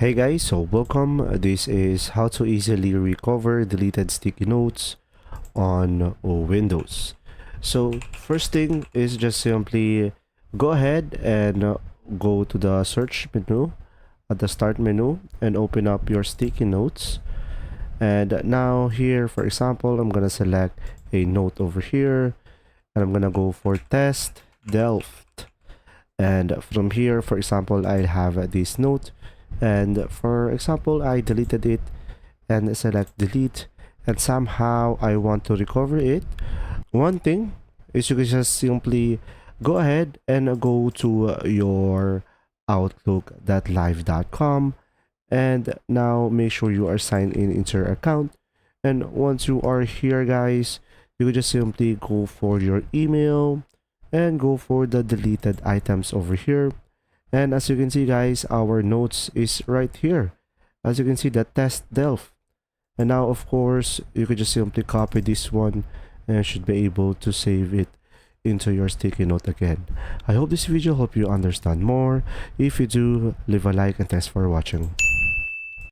Hey guys, so welcome. This is how to easily recover deleted sticky notes on Windows. So first thing is just simply go ahead and go to the search menu at the start menu and open up your sticky notes. And now here, for example, I'm gonna select a note over here and I'm gonna go for test delft. And from here, for example, I have this note, and for example I deleted it and select delete, and somehow I want to recover it. One thing is you can just simply go ahead and go to your outlook.live.com, and now make sure you are signed in into your account. And once you are here guys, you can just simply go for your email and go for the deleted items over here. And as you can see guys, our notes is right here. As you can see, the test delf. And now of course you could just simply copy this one and should be able to save it into your sticky note again. I hope this video helped you understand more. If you do, leave a like and thanks for watching.